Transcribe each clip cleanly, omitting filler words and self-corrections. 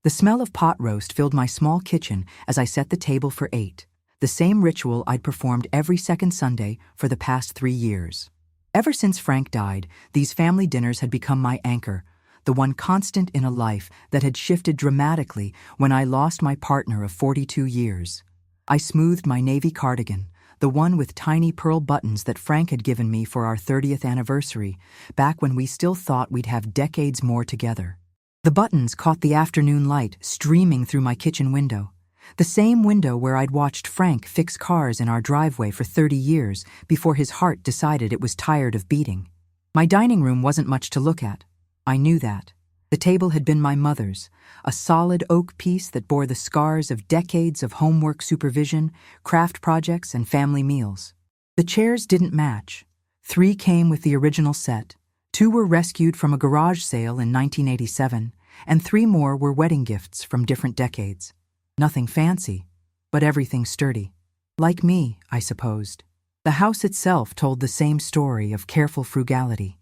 The smell of pot roast filled my small kitchen as I set the table for 8, the same ritual I'd performed every second Sunday for the past 3 years. Ever since Frank died, these family dinners had become my anchor, the one constant in a life that had shifted dramatically when I lost my partner of 42 years. I smoothed my navy cardigan, the one with tiny pearl buttons that Frank had given me for our 30th anniversary, back when we still thought we'd have decades more together. The buttons caught the afternoon light streaming through my kitchen window, the same window where I'd watched Frank fix cars in our driveway for 30 years before his heart decided it was tired of beating. My dining room wasn't much to look at. I knew that. The table had been my mother's, a solid oak piece that bore the scars of decades of homework supervision, craft projects, and family meals. The chairs didn't match. 3 came with the original set, 2 were rescued from a garage sale in 1987, and 3 more were wedding gifts from different decades. Nothing fancy, but everything sturdy. Like me, I supposed. The house itself told the same story of careful frugality.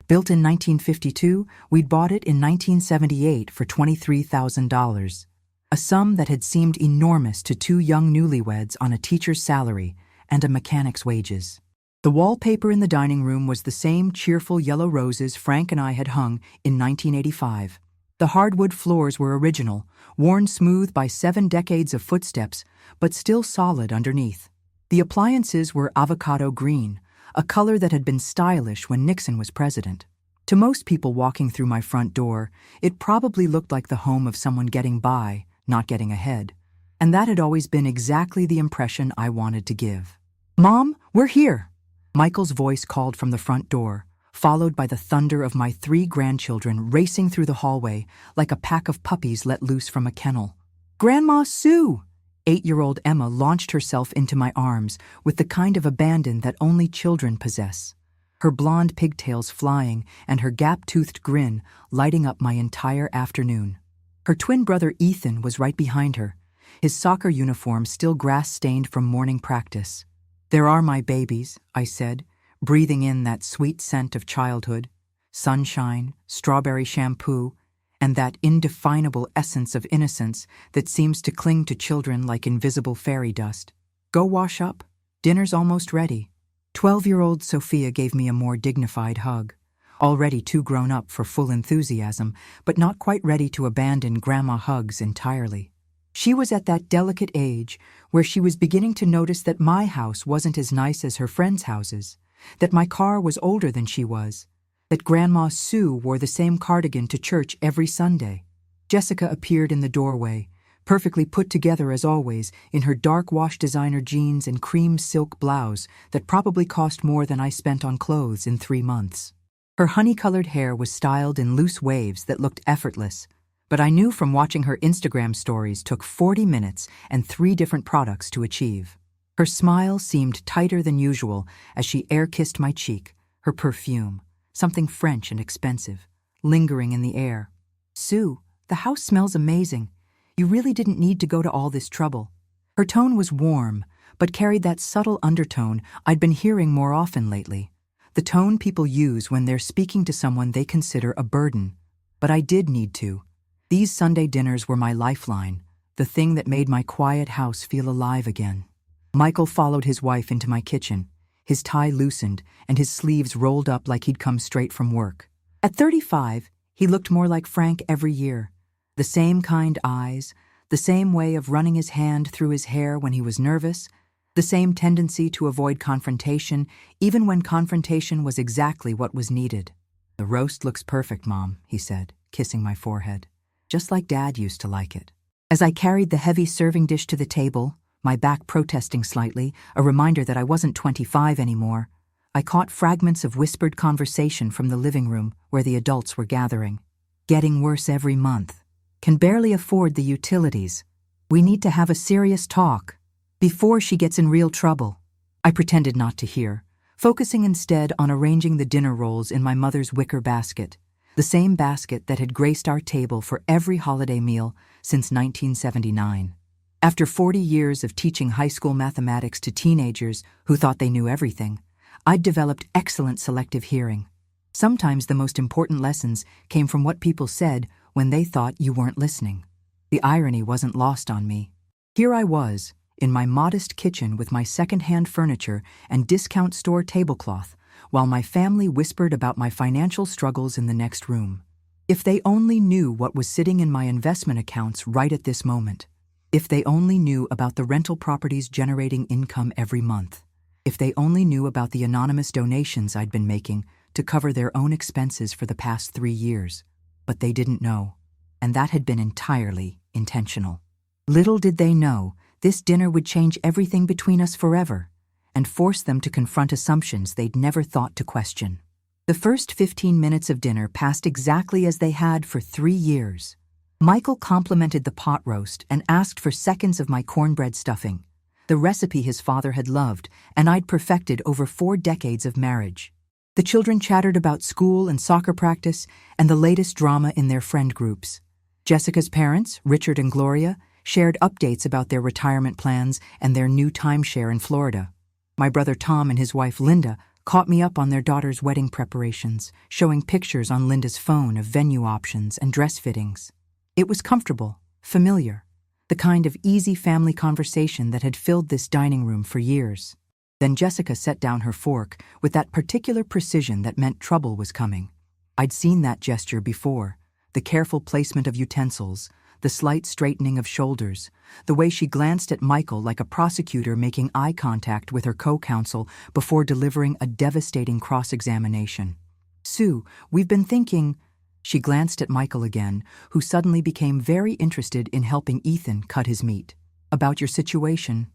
Built in 1952, we'd bought it in 1978 for $23,000, a sum that had seemed enormous to 2 young newlyweds on a teacher's salary and a mechanic's wages. The wallpaper in the dining room was the same cheerful yellow roses Frank and I had hung in 1985. The hardwood floors were original, worn smooth by 7 decades of footsteps, but still solid underneath. The appliances were avocado green, a color that had been stylish when Nixon was president. To most people walking through my front door, it probably looked like the home of someone getting by, not getting ahead. And that had always been exactly the impression I wanted to give. "Mom, we're here!" Michael's voice called from the front door, followed by the thunder of my 3 grandchildren racing through the hallway like a pack of puppies let loose from a kennel. "Grandma Sue!" 8-year-old Emma launched herself into my arms with the kind of abandon that only children possess, her blonde pigtails flying and her gap-toothed grin lighting up my entire afternoon. Her twin brother Ethan was right behind her, his soccer uniform still grass-stained from morning practice. "There are my babies," I said, breathing in that sweet scent of childhood, sunshine, strawberry shampoo, and that indefinable essence of innocence that seems to cling to children like invisible fairy dust. "Go wash up. Dinner's almost ready." 12-year-old Sophia gave me a more dignified hug, already too grown up for full enthusiasm, but not quite ready to abandon grandma hugs entirely. She was at that delicate age where she was beginning to notice that my house wasn't as nice as her friends' houses, that my car was older than she was, that Grandma Sue wore the same cardigan to church every Sunday. Jessica appeared in the doorway, perfectly put together as always, in her dark wash designer jeans and cream silk blouse that probably cost more than I spent on clothes in 3 months. Her honey-colored hair was styled in loose waves that looked effortless, but I knew from watching her Instagram stories took 40 minutes and 3 different products to achieve. Her smile seemed tighter than usual as she air-kissed my cheek, her perfume, something French and expensive, lingering in the air. "Sue, the house smells amazing. You really didn't need to go to all this trouble." Her tone was warm, but carried that subtle undertone I'd been hearing more often lately, the tone people use when they're speaking to someone they consider a burden. But I did need to. These Sunday dinners were my lifeline, the thing that made my quiet house feel alive again. Michael followed his wife into my kitchen, his tie loosened and his sleeves rolled up like he'd come straight from work. At 35, he looked more like Frank every year. The same kind eyes, the same way of running his hand through his hair when he was nervous, the same tendency to avoid confrontation, even when confrontation was exactly what was needed. "The roast looks perfect, Mom," he said, kissing my forehead. "Just like Dad used to like it." As I carried the heavy serving dish to the table, my back protesting slightly, a reminder that I wasn't 25 anymore, I caught fragments of whispered conversation from the living room where the adults were gathering. "Getting worse every month. Can barely afford the utilities. We need to have a serious talk. Before she gets in real trouble." I pretended not to hear, focusing instead on arranging the dinner rolls in my mother's wicker basket, the same basket that had graced our table for every holiday meal since 1979. After 40 years of teaching high school mathematics to teenagers who thought they knew everything, I'd developed excellent selective hearing. Sometimes the most important lessons came from what people said when they thought you weren't listening. The irony wasn't lost on me. Here I was, in my modest kitchen with my second-hand furniture and discount store tablecloth, while my family whispered about my financial struggles in the next room. If they only knew what was sitting in my investment accounts right at this moment. If they only knew about the rental properties generating income every month. If they only knew about the anonymous donations I'd been making to cover their own expenses for the past 3 years. But they didn't know, and that had been entirely intentional. Little did they know, this dinner would change everything between us forever, and force them to confront assumptions they'd never thought to question. The first 15 minutes of dinner passed exactly as they had for 3 years. Michael complimented the pot roast and asked for seconds of my cornbread stuffing, the recipe his father had loved and I'd perfected over 4 decades of marriage. The children chattered about school and soccer practice and the latest drama in their friend groups. Jessica's parents, Richard and Gloria, shared updates about their retirement plans and their new timeshare in Florida. My brother Tom and his wife Linda caught me up on their daughter's wedding preparations, showing pictures on Linda's phone of venue options and dress fittings. It was comfortable, familiar, the kind of easy family conversation that had filled this dining room for years. Then Jessica set down her fork with that particular precision that meant trouble was coming. I'd seen that gesture before, the careful placement of utensils, the slight straightening of shoulders, the way she glanced at Michael like a prosecutor making eye contact with her co-counsel before delivering a devastating cross-examination. "Sue, we've been thinking—" She glanced at Michael again, who suddenly became very interested in helping Ethan cut his meat. "About your situation."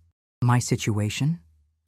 "My situation?"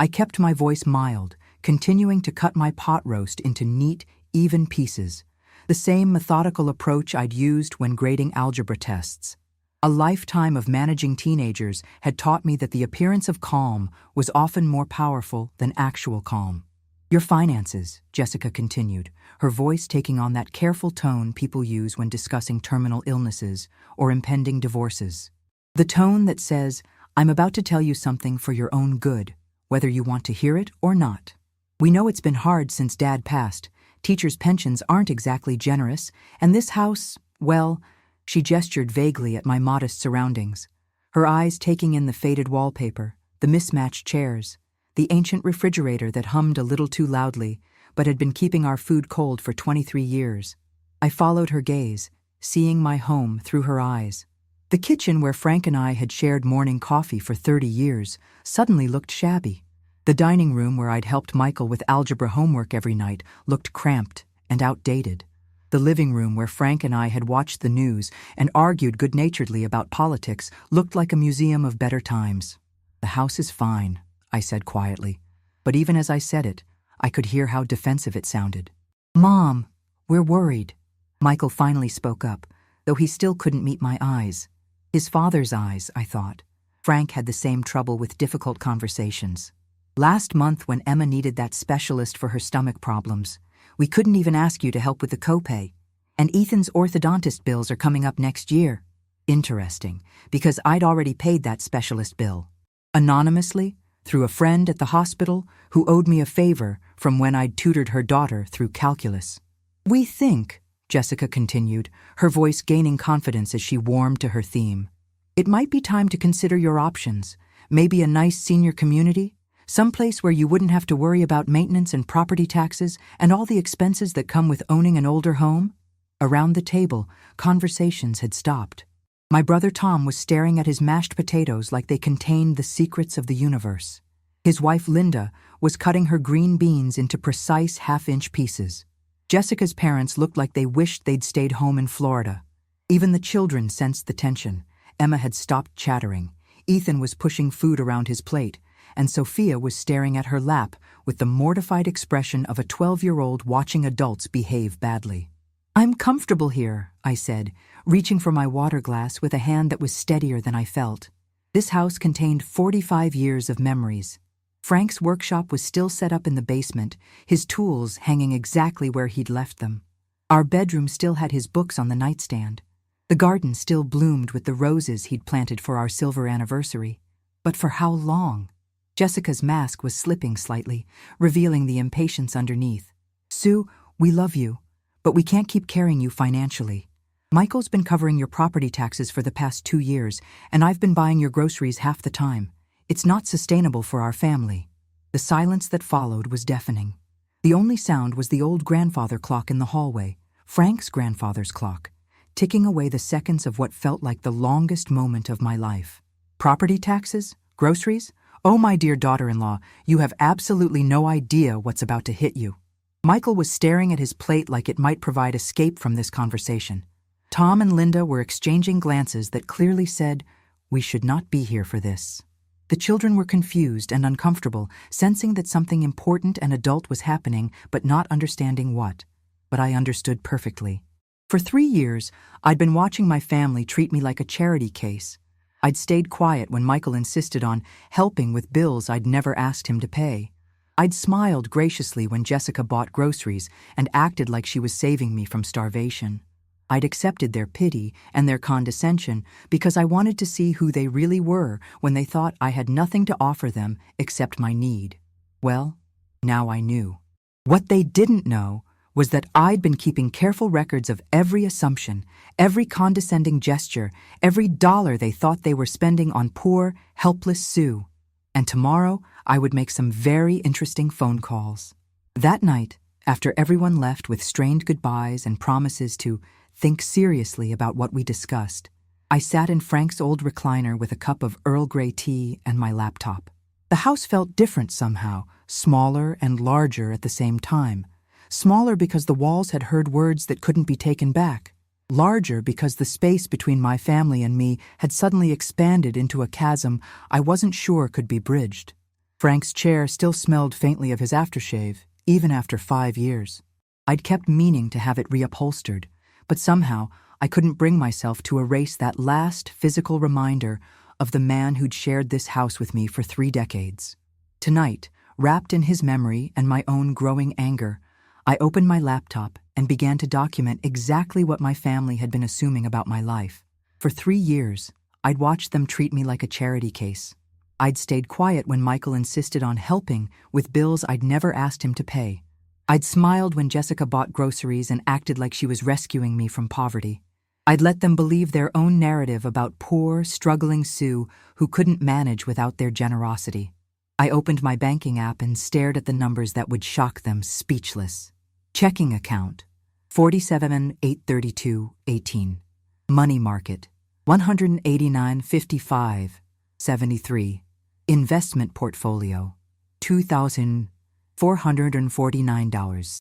I kept my voice mild, continuing to cut my pot roast into neat, even pieces, the same methodical approach I'd used when grading algebra tests. A lifetime of managing teenagers had taught me that the appearance of calm was often more powerful than actual calm. "Your finances," Jessica continued, her voice taking on that careful tone people use when discussing terminal illnesses or impending divorces. The tone that says, "I'm about to tell you something for your own good, whether you want to hear it or not. We know it's been hard since Dad passed. Teachers' pensions aren't exactly generous, and this house, well," she gestured vaguely at my modest surroundings, her eyes taking in the faded wallpaper, the mismatched chairs, the ancient refrigerator that hummed a little too loudly, but had been keeping our food cold for 23 years. I followed her gaze, seeing my home through her eyes. The kitchen where Frank and I had shared morning coffee for 30 years suddenly looked shabby. The dining room where I'd helped Michael with algebra homework every night looked cramped and outdated. The living room where Frank and I had watched the news and argued good-naturedly about politics looked like a museum of better times. "The house is fine," I said quietly, but even as I said it, I could hear how defensive it sounded. "Mom, we're worried." Michael finally spoke up, though he still couldn't meet my eyes. His father's eyes, I thought. Frank had the same trouble with difficult conversations. "Last month when Emma needed that specialist for her stomach problems, we couldn't even ask you to help with the copay. And Ethan's orthodontist bills are coming up next year." Interesting, because I'd already paid that specialist bill. Anonymously, through a friend at the hospital who owed me a favor from when I'd tutored her daughter through calculus. "We think," Jessica continued, her voice gaining confidence as she warmed to her theme, "it might be time to consider your options, maybe a nice senior community, someplace where you wouldn't have to worry about maintenance and property taxes and all the expenses that come with owning an older home." Around the table, conversations had stopped. My brother Tom was staring at his mashed potatoes like they contained the secrets of the universe. His wife Linda was cutting her green beans into precise half-inch pieces. Jessica's parents looked like they wished they'd stayed home in Florida. Even the children sensed the tension. Emma had stopped chattering. Ethan was pushing food around his plate, and Sophia was staring at her lap with the mortified expression of a 12-year-old watching adults behave badly. "I'm comfortable here," I said, reaching for my water glass with a hand that was steadier than I felt. This house contained 45 years of memories. Frank's workshop was still set up in the basement, his tools hanging exactly where he'd left them. Our bedroom still had his books on the nightstand. The garden still bloomed with the roses he'd planted for our silver anniversary. But for how long? Jessica's mask was slipping slightly, revealing the impatience underneath. "Sue, we love you, but we can't keep carrying you financially. Michael's been covering your property taxes for the past 2 years, and I've been buying your groceries half the time. It's not sustainable for our family." The silence that followed was deafening. The only sound was the old grandfather clock in the hallway, Frank's grandfather's clock, ticking away the seconds of what felt like the longest moment of my life. Property taxes? Groceries? Oh, my dear daughter-in-law, you have absolutely no idea what's about to hit you. Michael was staring at his plate like it might provide escape from this conversation. Tom and Linda were exchanging glances that clearly said, "We should not be here for this." The children were confused and uncomfortable, sensing that something important and adult was happening, but not understanding what. But I understood perfectly. For 3 years, I'd been watching my family treat me like a charity case. I'd stayed quiet when Michael insisted on helping with bills I'd never asked him to pay. I'd smiled graciously when Jessica bought groceries and acted like she was saving me from starvation. I'd accepted their pity and their condescension because I wanted to see who they really were when they thought I had nothing to offer them except my need. Well, now I knew. What they didn't know was that I'd been keeping careful records of every assumption, every condescending gesture, every dollar they thought they were spending on poor, helpless Sue. And tomorrow, I would make some very interesting phone calls. That night, after everyone left with strained goodbyes and promises to think seriously about what we discussed, I sat in Frank's old recliner with a cup of Earl Grey tea and my laptop. The house felt different somehow, smaller and larger at the same time. Smaller because the walls had heard words that couldn't be taken back. Larger because the space between my family and me had suddenly expanded into a chasm I wasn't sure could be bridged. Frank's chair still smelled faintly of his aftershave, even after 5 years. I'd kept meaning to have it reupholstered, but somehow I couldn't bring myself to erase that last physical reminder of the man who'd shared this house with me for 3 decades. Tonight, wrapped in his memory and my own growing anger, I opened my laptop and began to document exactly what my family had been assuming about my life. For 3 years, I'd watched them treat me like a charity case. I'd stayed quiet when Michael insisted on helping with bills I'd never asked him to pay. I'd smiled when Jessica bought groceries and acted like she was rescuing me from poverty. I'd let them believe their own narrative about poor, struggling Sue who couldn't manage without their generosity. I opened my banking app and stared at the numbers that would shock them speechless. Checking account, 47,832.18. Money market, 189,55.73. Investment portfolio, $2,449.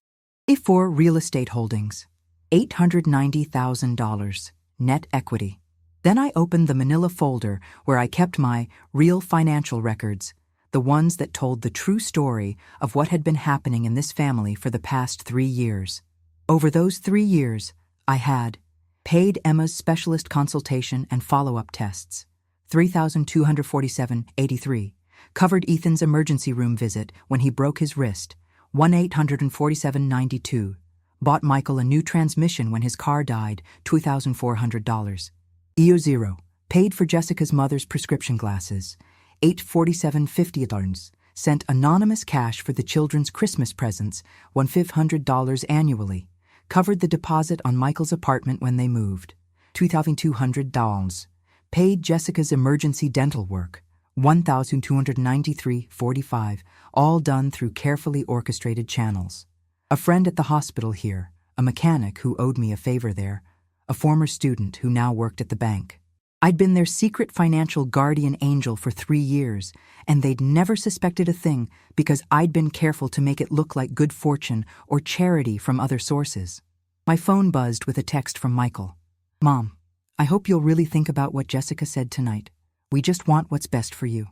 A4 real estate holdings, $890,000. Net equity. Then I opened the manila folder where I kept my real financial records, the ones that told the true story of what had been happening in this family for the past 3 years. Over those 3 years, I had paid Emma's specialist consultation and follow-up tests, $3,247.83, covered Ethan's emergency room visit when he broke his wrist, $1,847.92, bought Michael a new transmission when his car died, $2,400. EO0, paid for Jessica's mother's prescription glasses, $847.50, sent anonymous cash for the children's Christmas presents, $1,500 annually, covered the deposit on Michael's apartment when they moved, $2,200, paid Jessica's emergency dental work, $1,293.45, all done through carefully orchestrated channels. A friend at the hospital here, a mechanic who owed me a favor there, a former student who now worked at the bank. I'd been their secret financial guardian angel for 3 years, and they'd never suspected a thing because I'd been careful to make it look like good fortune or charity from other sources. My phone buzzed with a text from Michael. "Mom, I hope you'll really think about what Jessica said tonight. We just want what's best for you.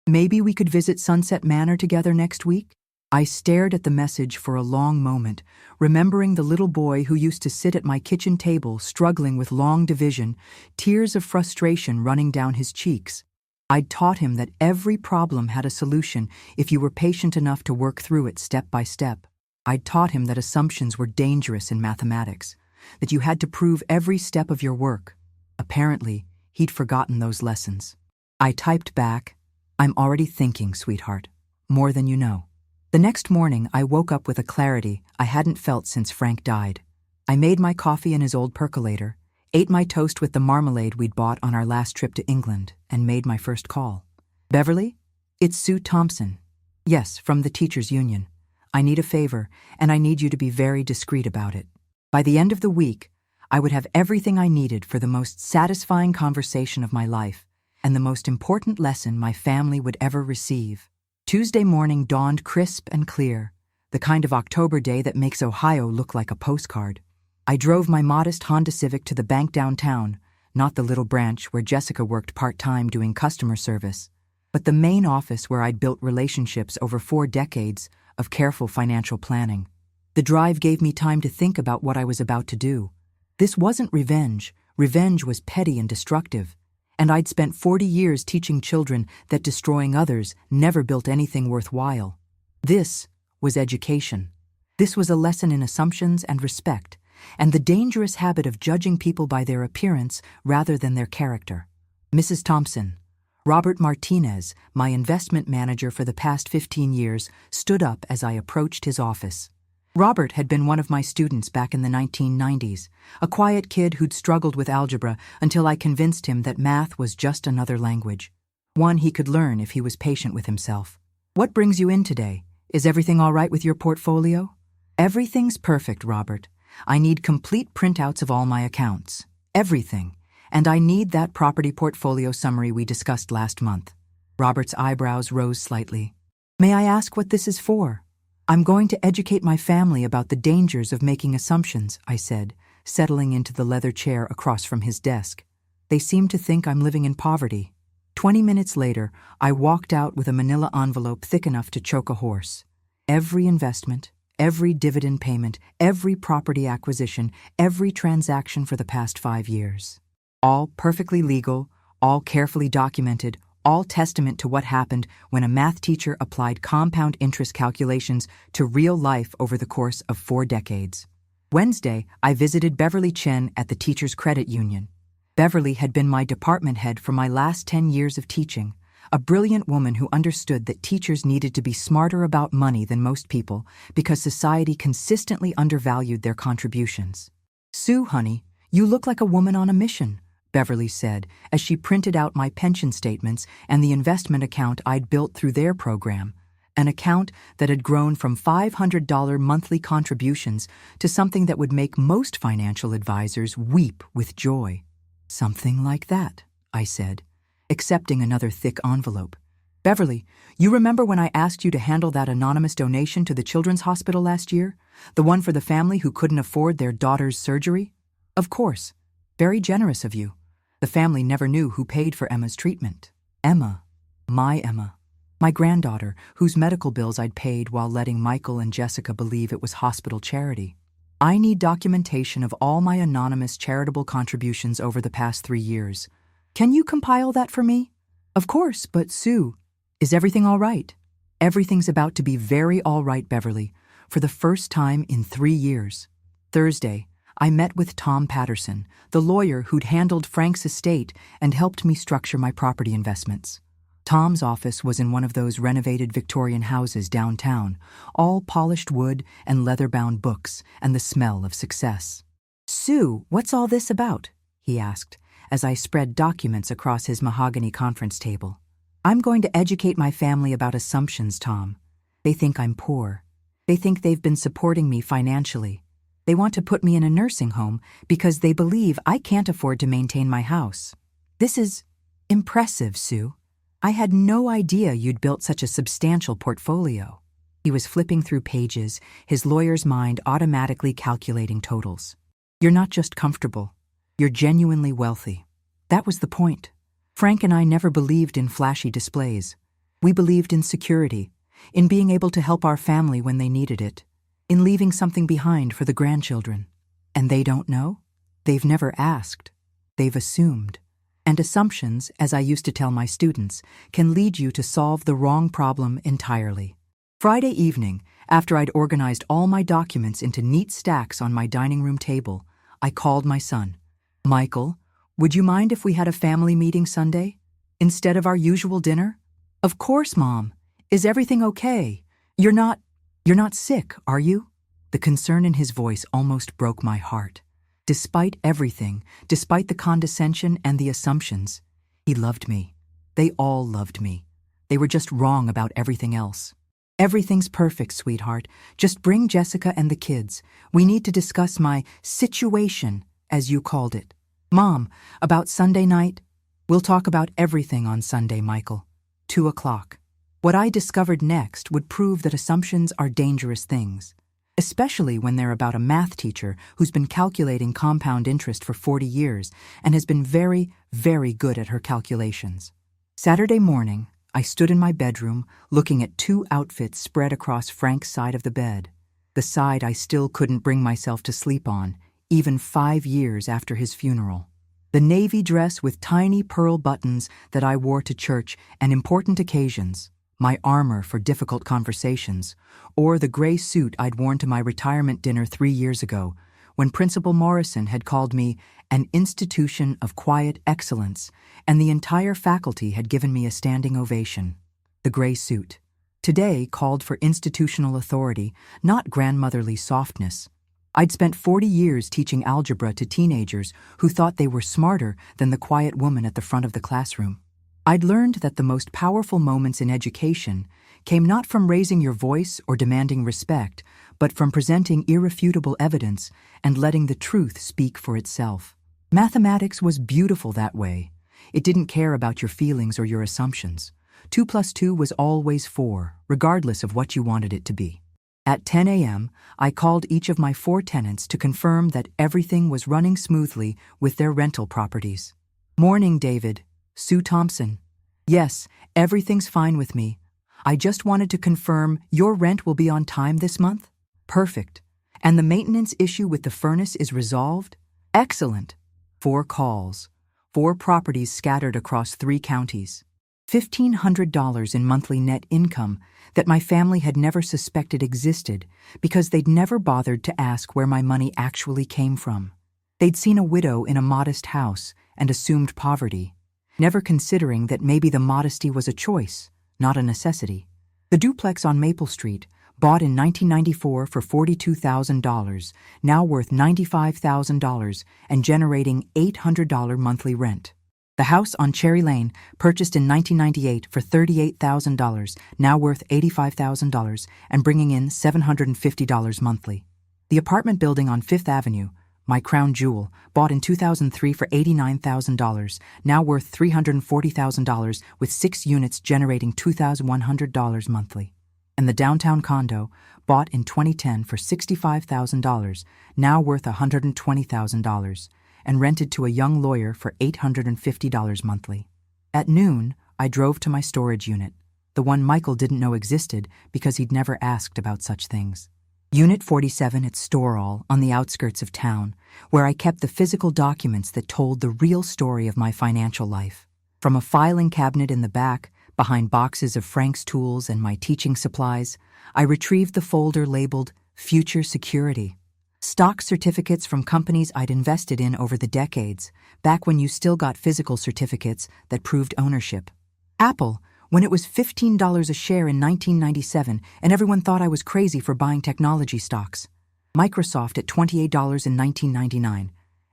Maybe we could visit Sunset Manor together next week?" I stared at the message for a long moment, remembering the little boy who used to sit at my kitchen table struggling with long division, tears of frustration running down his cheeks. I'd taught him that every problem had a solution if you were patient enough to work through it step by step. I'd taught him that assumptions were dangerous in mathematics, that you had to prove every step of your work. Apparently, he'd forgotten those lessons. I typed back, "I'm already thinking, sweetheart. More than you know." The next morning, I woke up with a clarity I hadn't felt since Frank died. I made my coffee in his old percolator, ate my toast with the marmalade we'd bought on our last trip to England, and made my first call. Beverly? It's Sue Thompson. Yes, from the Teachers Union. I need a favor, and I need you to be very discreet about it. By the end of the week, I would have everything I needed for the most satisfying conversation of my life and the most important lesson my family would ever receive. Tuesday morning dawned crisp and clear, the kind of October day that makes Ohio look like a postcard. I drove my modest Honda Civic to the bank downtown, not the little branch where Jessica worked part-time doing customer service, but the main office where I'd built relationships over 4 decades of careful financial planning. The drive gave me time to think about what I was about to do. This wasn't revenge. Revenge was petty and destructive, and I'd spent 40 years teaching children that destroying others never built anything worthwhile. This was education. This was a lesson in assumptions and respect, and the dangerous habit of judging people by their appearance rather than their character. Mrs. Thompson, Robert Martinez, my investment manager for the past 15 years, stood up as I approached his office. Robert had been one of my students back in the 1990s, a quiet kid who'd struggled with algebra until I convinced him that math was just another language, one he could learn if he was patient with himself. What brings you in today? Is everything all right with your portfolio? Everything's perfect, Robert. I need complete printouts of all my accounts. Everything. And I need that property portfolio summary we discussed last month. Robert's eyebrows rose slightly. May I ask what this is for? I'm going to educate my family about the dangers of making assumptions, I said, settling into the leather chair across from his desk. They seem to think I'm living in poverty. 20 minutes later, I walked out with a manila envelope thick enough to choke a horse. Every investment, every dividend payment, every property acquisition, every transaction for the past 5 years. All perfectly legal, all carefully documented, all testament to what happened when a math teacher applied compound interest calculations to real life over the course of 4 decades. Wednesday, I visited Beverly Chen at the Teachers Credit Union. Beverly had been my department head for my last 10 years of teaching, a brilliant woman who understood that teachers needed to be smarter about money than most people because society consistently undervalued their contributions. Sue, honey, you look like a woman on a mission, Beverly said as she printed out my pension statements and the investment account I'd built through their program, an account that had grown from $500 monthly contributions to something that would make most financial advisors weep with joy. Something like that, I said, accepting another thick envelope. Beverly, you remember when I asked you to handle that anonymous donation to the Children's Hospital last year? The one for the family who couldn't afford their daughter's surgery? Of course. Very generous of you. The family never knew who paid for Emma's treatment. Emma. My granddaughter, whose medical bills I'd paid while letting Michael and Jessica believe it was hospital charity. I need documentation of all my anonymous charitable contributions over the past 3 years. Can you compile that for me? Of course, but Sue, is everything all right? Everything's about to be very all right, Beverly, for the first time in 3 years. Thursday, I met with Tom Patterson, the lawyer who'd handled Frank's estate and helped me structure my property investments. Tom's office was in one of those renovated Victorian houses downtown, all polished wood and leather-bound books and the smell of success. Sue, what's all this about? He asked, as I spread documents across his mahogany conference table. I'm going to educate my family about assumptions, Tom. They think I'm poor. They think they've been supporting me financially. They want to put me in a nursing home because they believe I can't afford to maintain my house. This is impressive, Sue. I had no idea you'd built such a substantial portfolio. He was flipping through pages, his lawyer's mind automatically calculating totals. You're not just comfortable. You're genuinely wealthy. That was the point. Frank and I never believed in flashy displays. We believed in security, in being able to help our family when they needed it, in leaving something behind for the grandchildren. And they don't know? They've never asked. They've assumed. And assumptions, as I used to tell my students, can lead you to solve the wrong problem entirely. Friday evening, after I'd organized all my documents into neat stacks on my dining room table, I called my son. Michael, would you mind if we had a family meeting Sunday, instead of our usual dinner? Of course, Mom. Is everything okay? You're not sick, are you? The concern in his voice almost broke my heart. Despite everything, despite the condescension and the assumptions, he loved me. They all loved me. They were just wrong about everything else. Everything's perfect, sweetheart. Just bring Jessica and the kids. We need to discuss my situation, as you called it. Mom, about Sunday night? We'll talk about everything on Sunday, Michael. 2 o'clock. What I discovered next would prove that assumptions are dangerous things, especially when they're about a math teacher who's been calculating compound interest for 40 years and has been very, very good at her calculations. Saturday morning, I stood in my bedroom looking at 2 outfits spread across Frank's side of the bed, the side I still couldn't bring myself to sleep on, even 5 years after his funeral. The navy dress with tiny pearl buttons that I wore to church and important occasions, my armor for difficult conversations, or the gray suit I'd worn to my retirement dinner 3 years ago, when Principal Morrison had called me an institution of quiet excellence, and the entire faculty had given me a standing ovation. The gray suit. Today called for institutional authority, not grandmotherly softness. I'd spent 40 years teaching algebra to teenagers who thought they were smarter than the quiet woman at the front of the classroom. I'd learned that the most powerful moments in education came not from raising your voice or demanding respect, but from presenting irrefutable evidence and letting the truth speak for itself. Mathematics was beautiful that way. It didn't care about your feelings or your assumptions. 2 plus 2 was always 4, regardless of what you wanted it to be. At 10 a.m., I called each of my 4 tenants to confirm that everything was running smoothly with their rental properties. Morning, David. Sue Thompson. Yes, everything's fine with me. I just wanted to confirm your rent will be on time this month? Perfect. And the maintenance issue with the furnace is resolved? Excellent. 4 calls. 4 properties scattered across 3 counties. $1,500 in monthly net income that my family had never suspected existed because they'd never bothered to ask where my money actually came from. They'd seen a widow in a modest house and assumed poverty, never considering that maybe the modesty was a choice, not a necessity. The duplex on Maple Street, bought in 1994 for $42,000, now worth $95,000 and generating $800 monthly rent. The house on Cherry Lane, purchased in 1998 for $38,000, now worth $85,000 and bringing in $750 monthly. The apartment building on Fifth Avenue, my crown jewel, bought in 2003 for $89,000, now worth $340,000 with 6 units generating $2,100 monthly. And the downtown condo, bought in 2010 for $65,000, now worth $120,000, and rented to a young lawyer for $850 monthly. At noon, I drove to my storage unit, the one Michael didn't know existed because he'd never asked about such things. Unit 47 at Storall, on the outskirts of town, where I kept the physical documents that told the real story of my financial life. From a filing cabinet in the back, behind boxes of Frank's tools and my teaching supplies, I retrieved the folder labeled Future Security. Stock certificates from companies I'd invested in over the decades, back when you still got physical certificates that proved ownership. Apple, when it was $15 a share in 1997 and everyone thought I was crazy for buying technology stocks. Microsoft at $28 in 1999.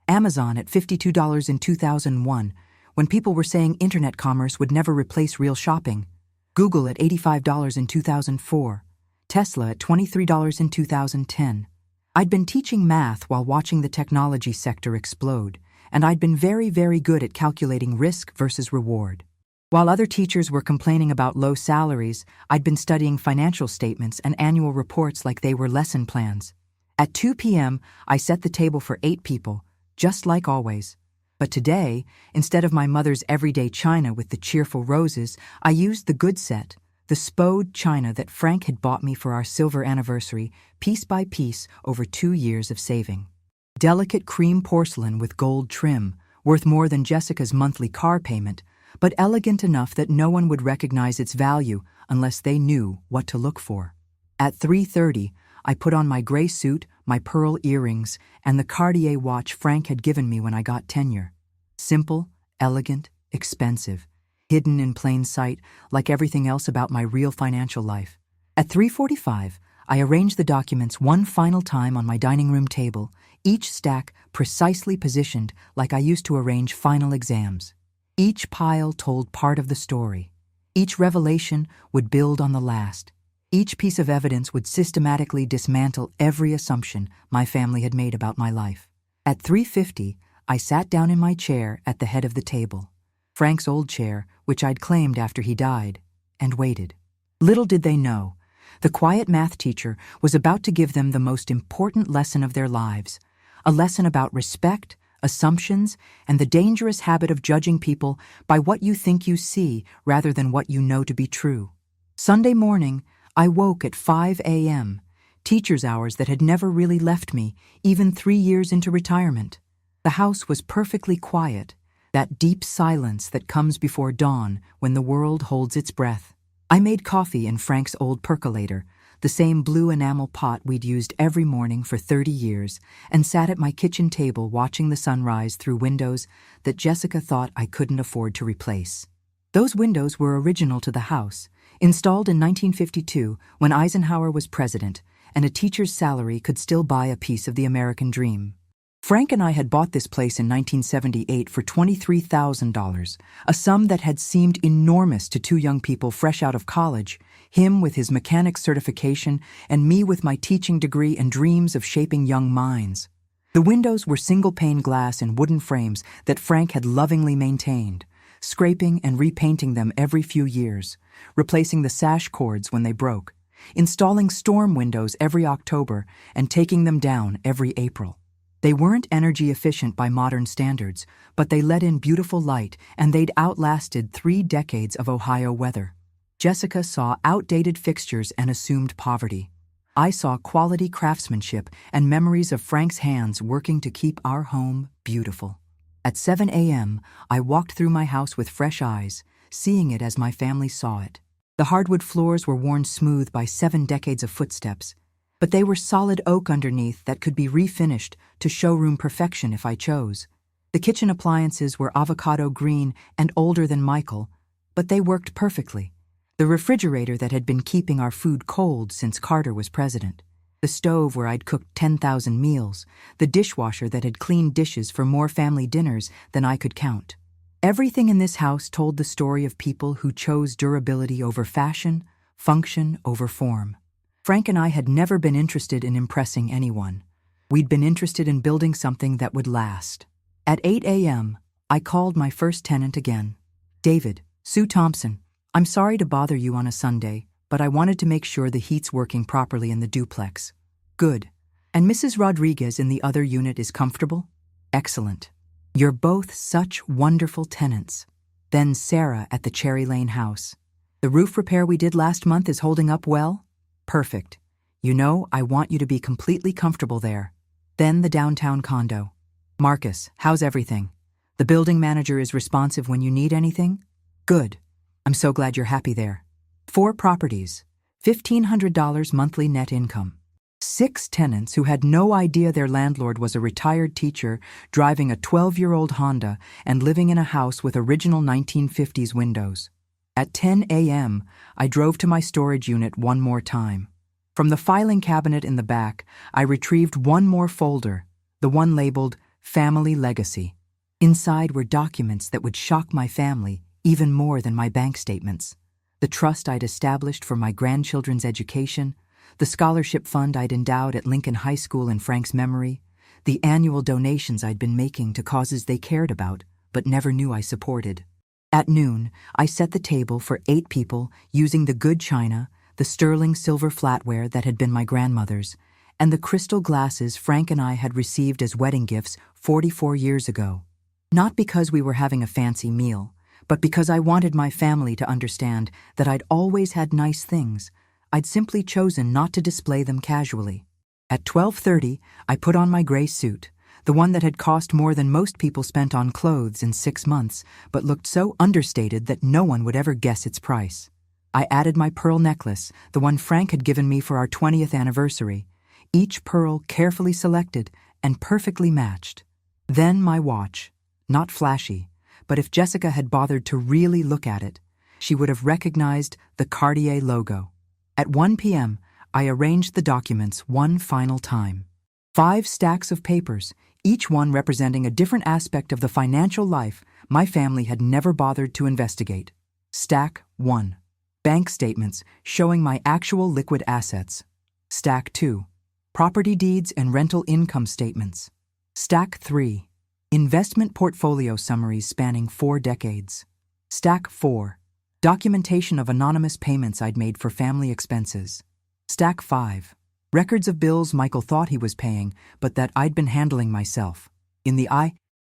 Amazon at $52 in 2001, when people were saying internet commerce would never replace real shopping. Google at $85 in 2004. Tesla at $23 in 2010. I'd been teaching math while watching the technology sector explode, and I'd been very, very good at calculating risk versus reward. While other teachers were complaining about low salaries, I'd been studying financial statements and annual reports like they were lesson plans. At 2 p.m., I set the table for 8 people, just like always. But today, instead of my mother's everyday china with the cheerful roses, I used the good set, the Spode china that Frank had bought me for our silver anniversary, piece by piece over 2 years of saving. Delicate cream porcelain with gold trim, worth more than Jessica's monthly car payment, but elegant enough that no one would recognize its value unless they knew what to look for. At 3:30, I put on my gray suit, my pearl earrings, and the Cartier watch Frank had given me when I got tenure. Simple, elegant, expensive, hidden in plain sight like everything else about my real financial life. At 3:45, I arranged the documents one final time on my dining room table, each stack precisely positioned like I used to arrange final exams. Each pile told part of the story. Each revelation would build on the last. Each piece of evidence would systematically dismantle every assumption my family had made about my life. At 3:50, I sat down in my chair at the head of the table, Frank's old chair, which I'd claimed after he died, and waited. Little did they know, the quiet math teacher was about to give them the most important lesson of their lives, a lesson about respect, assumptions, and the dangerous habit of judging people by what you think you see rather than what you know to be true. Sunday morning, I woke at 5 a.m., teacher's hours that had never really left me, even 3 years into retirement. The house was perfectly quiet, that deep silence that comes before dawn when the world holds its breath. I made coffee in Frank's old percolator, the same blue enamel pot we'd used every morning for 30 years, and sat at my kitchen table watching the sunrise through windows that Jessica thought I couldn't afford to replace. Those windows were original to the house, installed in 1952 when Eisenhower was president, and a teacher's salary could still buy a piece of the American dream. Frank and I had bought this place in 1978 for $23,000, a sum that had seemed enormous to two young people fresh out of college, him with his mechanics certification and me with my teaching degree and dreams of shaping young minds. The windows were single-pane glass in wooden frames that Frank had lovingly maintained, scraping and repainting them every few years, replacing the sash cords when they broke, installing storm windows every October and taking them down every April. They weren't energy efficient by modern standards, but they let in beautiful light, and they'd outlasted 3 decades of Ohio weather. Jessica saw outdated fixtures and assumed poverty. I saw quality craftsmanship and memories of Frank's hands working to keep our home beautiful. At 7 a.m., I walked through my house with fresh eyes, seeing it as my family saw it. The hardwood floors were worn smooth by 7 decades of footsteps, but they were solid oak underneath that could be refinished to showroom perfection if I chose. The kitchen appliances were avocado green and older than Michael, but they worked perfectly. The refrigerator that had been keeping our food cold since Carter was president. The stove where I'd cooked 10,000 meals. The dishwasher that had cleaned dishes for more family dinners than I could count. Everything in this house told the story of people who chose durability over fashion, function over form. Frank and I had never been interested in impressing anyone. We'd been interested in building something that would last. At 8 a.m., I called my first tenant again. David, Sue Thompson, I'm sorry to bother you on a Sunday, but I wanted to make sure the heat's working properly in the duplex. Good. And Mrs. Rodriguez in the other unit is comfortable? Excellent. You're both such wonderful tenants. Then Sarah at the Cherry Lane house. The roof repair we did last month is holding up well? Perfect. You know, I want you to be completely comfortable there. Then the downtown condo. Marcus, how's everything? The building manager is responsive when you need anything? Good. I'm so glad you're happy there. 4 properties, $1,500 monthly net income. 6 tenants who had no idea their landlord was a retired teacher driving a 12-year-old Honda and living in a house with original 1950s windows. At 10 a.m., I drove to my storage unit one more time. From the filing cabinet in the back, I retrieved one more folder, the one labeled Family Legacy. Inside were documents that would shock my family even more than my bank statements. The trust I'd established for my grandchildren's education, the scholarship fund I'd endowed at Lincoln High School in Frank's memory, the annual donations I'd been making to causes they cared about but never knew I supported. At noon, I set the table for 8 people using the good china, the sterling silver flatware that had been my grandmother's, and the crystal glasses Frank and I had received as wedding gifts 44 years ago. Not because we were having a fancy meal, but because I wanted my family to understand that I'd always had nice things. I'd simply chosen not to display them casually. At 12:30, I put on my gray suit, the one that had cost more than most people spent on clothes in 6 months, but looked so understated that no one would ever guess its price. I added my pearl necklace, the one Frank had given me for our 20th anniversary, each pearl carefully selected and perfectly matched. Then my watch, not flashy, but if Jessica had bothered to really look at it, she would have recognized the Cartier logo. At 1 p.m., I arranged the documents one final time. 5 stacks of papers, each one representing a different aspect of the financial life my family had never bothered to investigate. Stack 1. Bank statements showing my actual liquid assets. Stack 2. Property deeds and rental income statements. Stack 3. Investment portfolio summaries spanning 4 decades. Stack 4. Documentation of anonymous payments I'd made for family expenses. Stack 5. Records of bills Michael thought he was paying, but that I'd been handling myself. In the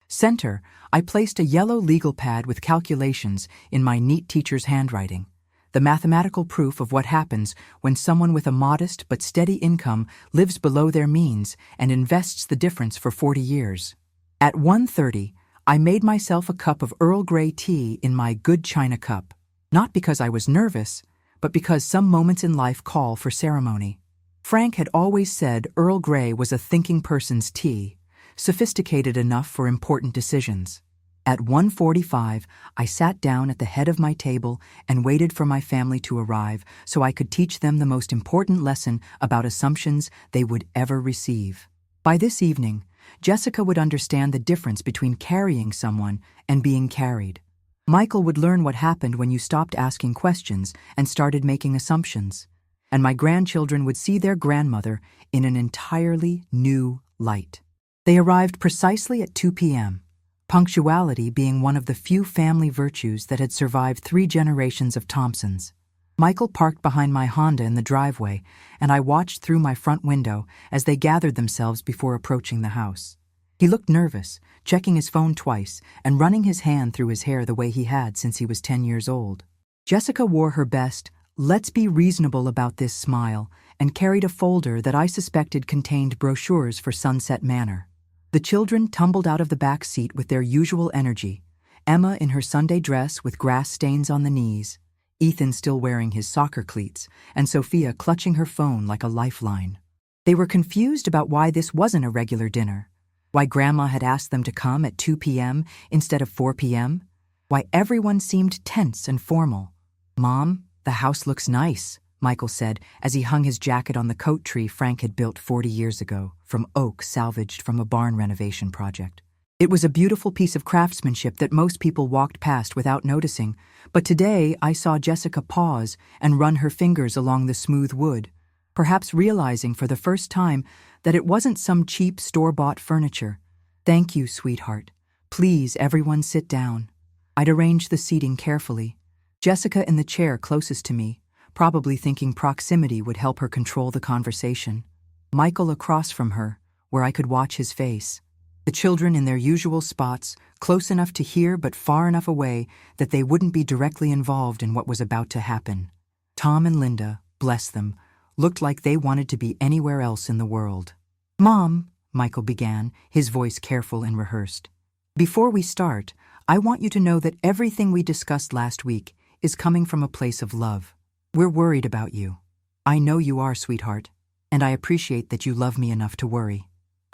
center, I placed a yellow legal pad with calculations in my neat teacher's handwriting. The mathematical proof of what happens when someone with a modest but steady income lives below their means and invests the difference for 40 years. At 1:30, I made myself a cup of Earl Grey tea in my good china cup, not because I was nervous, but because some moments in life call for ceremony. Frank had always said Earl Grey was a thinking person's tea, sophisticated enough for important decisions. At 1:45, I sat down at the head of my table and waited for my family to arrive so I could teach them the most important lesson about assumptions they would ever receive. By this evening, Jessica would understand the difference between carrying someone and being carried. Michael would learn what happened when you stopped asking questions and started making assumptions. And my grandchildren would see their grandmother in an entirely new light. They arrived precisely at 2 p.m., punctuality being one of the few family virtues that had survived 3 generations of Thompsons. Michael parked behind my Honda in the driveway, and I watched through my front window as they gathered themselves before approaching the house. He looked nervous, checking his phone twice and running his hand through his hair the way he had since he was 10 years old. Jessica wore her best "let's be reasonable about this" smile and carried a folder that I suspected contained brochures for Sunset Manor. The children tumbled out of the back seat with their usual energy, Emma in her Sunday dress with grass stains on the knees, Ethan still wearing his soccer cleats, and Sophia clutching her phone like a lifeline. They were confused about why this wasn't a regular dinner, why Grandma had asked them to come at 2 p.m. instead of 4 p.m., why everyone seemed tense and formal. "Mom, the house looks nice," Michael said as he hung his jacket on the coat tree Frank had built 40 years ago from oak salvaged from a barn renovation project. It was a beautiful piece of craftsmanship that most people walked past without noticing, but today I saw Jessica pause and run her fingers along the smooth wood, perhaps realizing for the first time that it wasn't some cheap store-bought furniture. "Thank you, sweetheart. Please, everyone sit down." I'd arranged the seating carefully. Jessica in the chair closest to me, probably thinking proximity would help her control the conversation. Michael across from her, where I could watch his face. The children in their usual spots, close enough to hear but far enough away that they wouldn't be directly involved in what was about to happen. Tom and Linda, bless them, looked like they wanted to be anywhere else in the world. "Mom," Michael began, his voice careful and rehearsed. "Before we start, I want you to know that everything we discussed last week is coming from a place of love. We're worried about you. I know you are, sweetheart, and I appreciate that you love me enough to worry."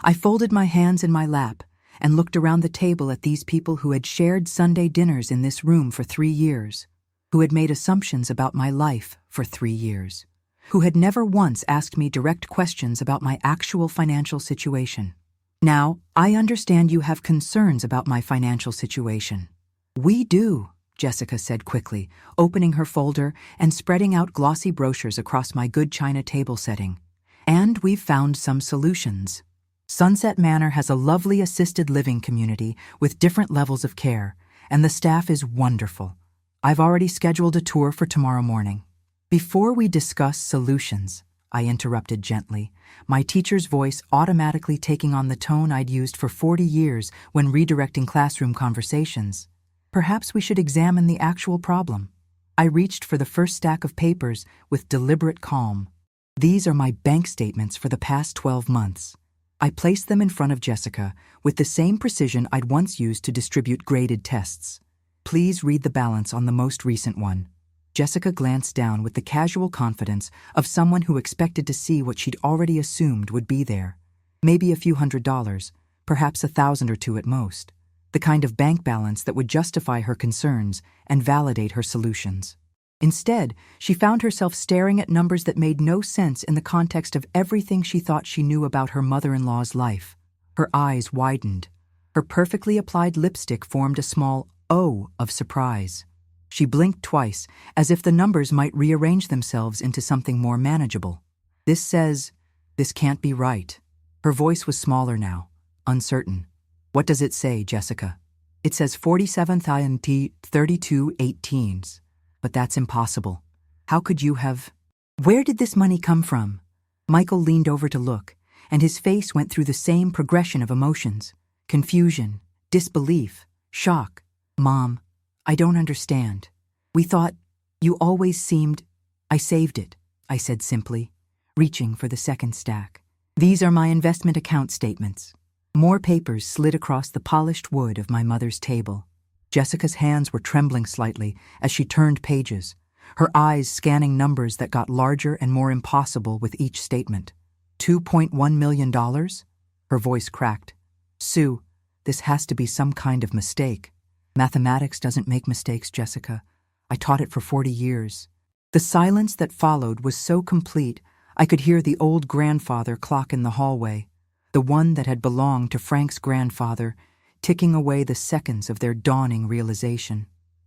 I folded my hands in my lap and looked around the table at these people who had shared Sunday dinners in this room for 3 years, who had made assumptions about my life for 3 years, who had never once asked me direct questions about my actual financial situation. "Now, I understand you have concerns about my financial situation." "We do," Jessica said quickly, opening her folder and spreading out glossy brochures across my good china table setting. "And we've found some solutions. Sunset Manor has a lovely assisted living community with different levels of care, and the staff is wonderful. I've already scheduled a tour for tomorrow morning." "Before we discuss solutions," I interrupted gently, my teacher's voice automatically taking on the tone I'd used for 40 years when redirecting classroom conversations, "perhaps we should examine the actual problem." I reached for the first stack of papers with deliberate calm. "These are my bank statements for the past 12 months. I placed them in front of Jessica with the same precision I'd once used to distribute graded tests. "Please read the balance on the most recent one." Jessica glanced down with the casual confidence of someone who expected to see what she'd already assumed would be there. Maybe a few $100s, perhaps $1,000 or $2 at most. The kind of bank balance that would justify her concerns and validate her solutions. Instead, she found herself staring at numbers that made no sense in the context of everything she thought she knew about her mother-in-law's life. Her eyes widened. Her perfectly applied lipstick formed a small O of surprise. She blinked twice, as if the numbers might rearrange themselves into something more manageable. This says, "This can't be right." Her voice was smaller now, uncertain. "What does it say, Jessica?" "It says 47,32 18s. But that's impossible. How could you have—" "Where did this money come from?" Michael leaned over to look, and his face went through the same progression of emotions: confusion, disbelief, shock. "Mom, I don't understand. We thought you always seemed—" "I saved it," I said simply, reaching for the second stack. "These are my investment account statements." More papers slid across the polished wood of my mother's table. Jessica's hands were trembling slightly as she turned pages, her eyes scanning numbers that got larger and more impossible with each statement. $2.1 million? Her voice cracked. "Sue, this has to be some kind of mistake." "Mathematics doesn't make mistakes, Jessica. I taught it for 40 years. The silence that followed was so complete, I could hear the old grandfather clock in the hallway, the one that had belonged to Frank's grandfather, ticking away the seconds of their dawning realization.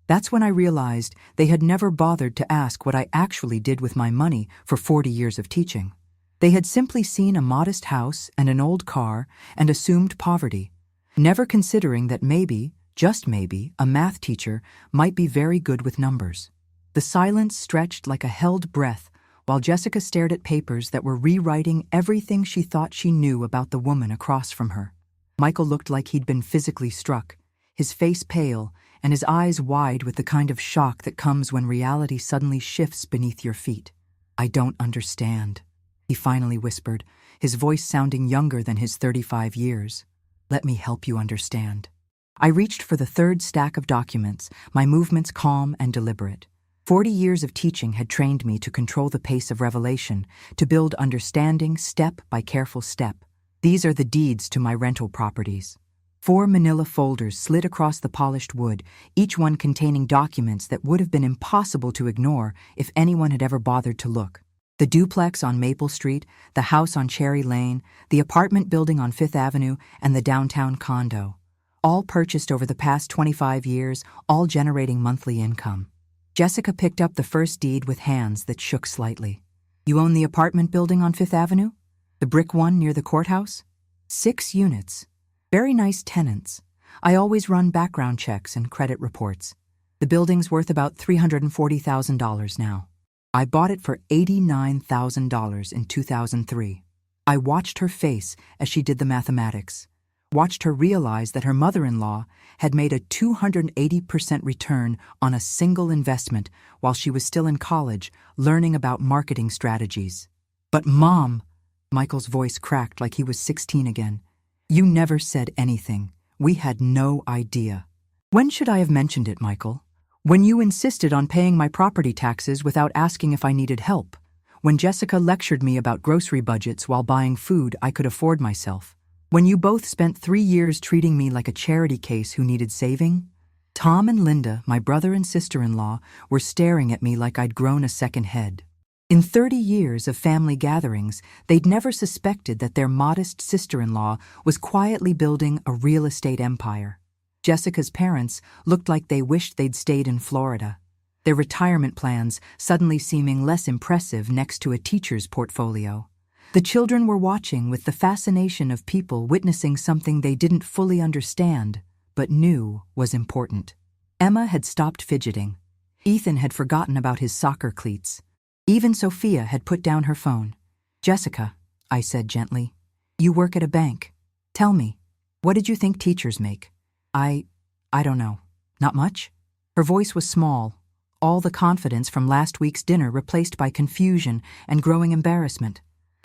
That's when I realized they had never bothered to ask what I actually did with my money for 40 years of teaching. They had simply seen a modest house and an old car and assumed poverty, never considering that maybe, just maybe, a math teacher might be very good with numbers. The silence stretched like a held breath while Jessica stared at papers that were rewriting everything she thought she knew about the woman across from her. Michael looked like he'd been physically struck, his face pale and his eyes wide with the kind of shock that comes when reality suddenly shifts beneath your feet. "I don't understand," he finally whispered, his voice sounding younger than his 35 years. "Let me help you understand." I reached for the third stack of documents, my movements calm and deliberate. 40 years of teaching had trained me to control the pace of revelation, to build understanding step by careful step. These are the deeds to my rental properties. 4 manila folders slid across the polished wood, each one containing documents that would have been impossible to ignore if anyone had ever bothered to look. The duplex on Maple Street, the house on Cherry Lane, the apartment building on Fifth Avenue, and the downtown condo. All purchased over the past 25 years, all generating monthly income. Jessica picked up the first deed with hands that shook slightly. "You own the apartment building on Fifth Avenue? The brick one near the courthouse?" 6 units. Very nice tenants. I always run background checks and credit reports. The building's worth about $340,000 now. I bought it for $89,000 in 2003. I watched her face as she did the mathematics, watched her realize that her mother-in-law had made a 280% return on a single investment while she was still in college learning about marketing strategies. "But Mom," Michael's voice cracked like he was 16 again, "you never said anything. We had no idea." "When should I have mentioned it, Michael? When you insisted on paying my property taxes without asking if I needed help. When Jessica lectured me about grocery budgets while buying food I could afford myself. When you both spent 3 years treating me like a charity case who needed saving." Tom and Linda, my brother and sister-in-law, were staring at me like I'd grown a second head. In 30 years of family gatherings, they'd never suspected that their modest sister-in-law was quietly building a real estate empire. Jessica's parents looked like they wished they'd stayed in Florida, their retirement plans suddenly seeming less impressive next to a teacher's portfolio. The children were watching with the fascination of people witnessing something they didn't fully understand, but knew was important. Emma had stopped fidgeting. Ethan had forgotten about his soccer cleats. Even Sophia had put down her phone. "Jessica," I said gently, "you work at a bank. Tell me, what did you think teachers make?" I don't know. Not much?" Her voice was small, all the confidence from last week's dinner replaced by confusion and growing embarrassment.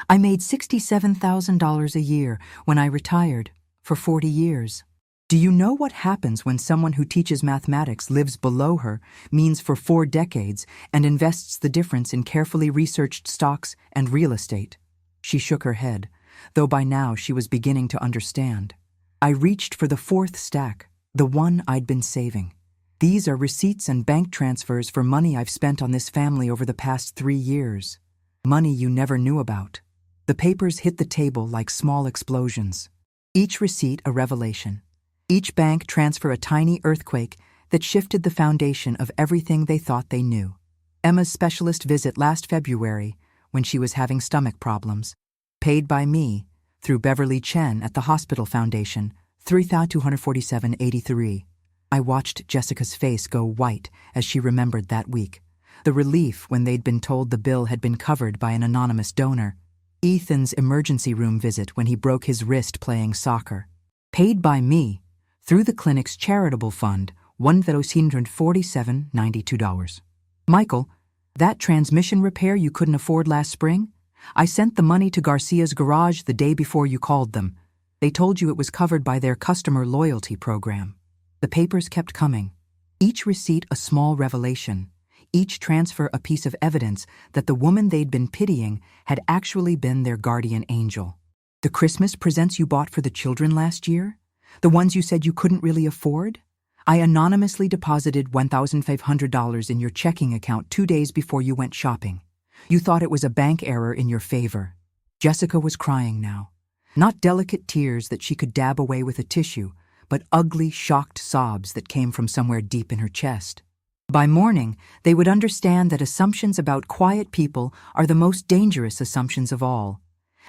"I made $67,000 a year when I retired, for 40 years. Do you know what happens when someone who teaches mathematics lives below her means for 4 decades and invests the difference in carefully researched stocks and real estate?" She shook her head, though by now she was beginning to understand. I reached for the 4th stack, the one I'd been saving. These are receipts and bank transfers for money I've spent on this family over the past 3 years. Money you never knew about. The papers hit the table like small explosions. Each receipt a revelation. Each bank transfer a tiny earthquake that shifted the foundation of everything they thought they knew. Emma's specialist visit last February, when she was having stomach problems. Paid by me, through Beverly Chen at the Hospital Foundation, $3,247.83. I watched Jessica's face go white as she remembered that week. The relief when they'd been told the bill had been covered by an anonymous donor. Ethan's emergency room visit when he broke his wrist playing soccer. Paid by me, through the clinic's charitable fund, $1,347.92. Michael, that transmission repair you couldn't afford last spring? I sent the money to Garcia's garage the day before you called them. They told you it was covered by their customer loyalty program. The papers kept coming. Each receipt a small revelation. Each transfer a piece of evidence that the woman they'd been pitying had actually been their guardian angel. The Christmas presents you bought for the children last year? The ones you said you couldn't really afford? I anonymously deposited $1,500 in your checking account 2 days before you went shopping. You thought it was a bank error in your favor. Jessica was crying now. Not delicate tears that she could dab away with a tissue, but ugly, shocked sobs that came from somewhere deep in her chest. By morning, they would understand that assumptions about quiet people are the most dangerous assumptions of all,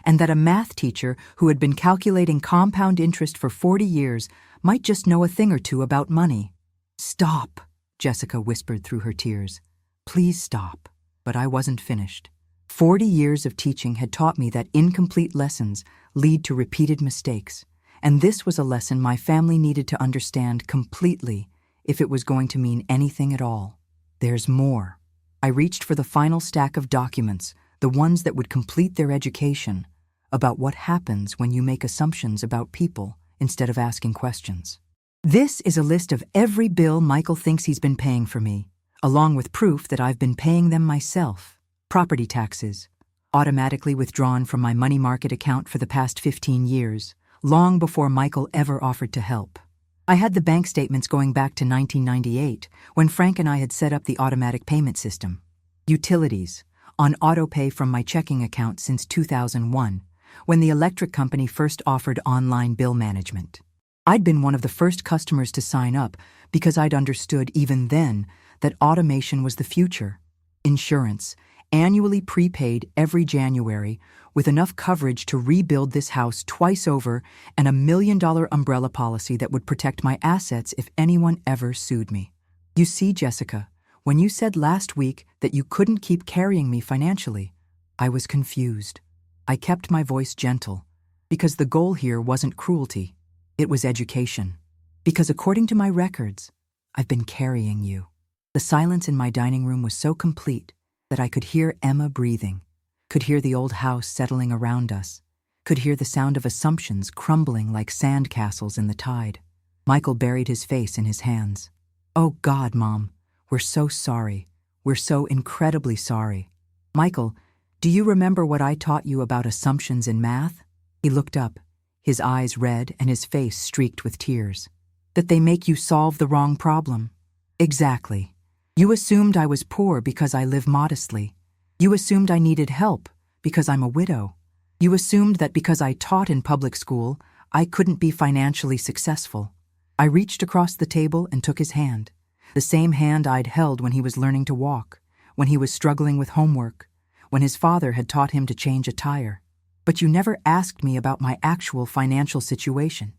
and that a math teacher who had been calculating compound interest for 40 years might just know a thing or two about money. "Stop," Jessica whispered through her tears. "Please stop." But I wasn't finished. 40 years of teaching had taught me that incomplete lessons lead to repeated mistakes, and this was a lesson my family needed to understand completely if it was going to mean anything at all. There's more. I reached for the final stack of documents, the ones that would complete their education, about what happens when you make assumptions about people instead of asking questions. This is a list of every bill Michael thinks he's been paying for me, along with proof that I've been paying them myself. Property taxes, automatically withdrawn from my money market account for the past 15 years, long before Michael ever offered to help. I had the bank statements going back to 1998, when Frank and I had set up the automatic payment system. Utilities, on auto-pay from my checking account since 2001, when the electric company first offered online bill management. I'd been one of the first customers to sign up because I'd understood even then that automation was the future. Insurance, annually prepaid every January, with enough coverage to rebuild this house twice over, and $1 million umbrella policy that would protect my assets if anyone ever sued me. You see, Jessica, when you said last week that you couldn't keep carrying me financially, I was confused. I kept my voice gentle, because the goal here wasn't cruelty, it was education. Because according to my records, I've been carrying you. The silence in my dining room was so complete that I could hear Emma breathing, could hear the old house settling around us, could hear the sound of assumptions crumbling like sand castles in the tide. Michael buried his face in his hands. "Oh God, Mom, we're so sorry. We're so incredibly sorry. Michael, do you remember what I taught you about assumptions in math?" He looked up, his eyes red and his face streaked with tears. "That they make you solve the wrong problem." "Exactly. You assumed I was poor because I live modestly. You assumed I needed help because I'm a widow. You assumed that because I taught in public school, I couldn't be financially successful." I reached across the table and took his hand, the same hand I'd held when he was learning to walk, when he was struggling with homework, when his father had taught him to change a tire. "But you never asked me about my actual financial situation.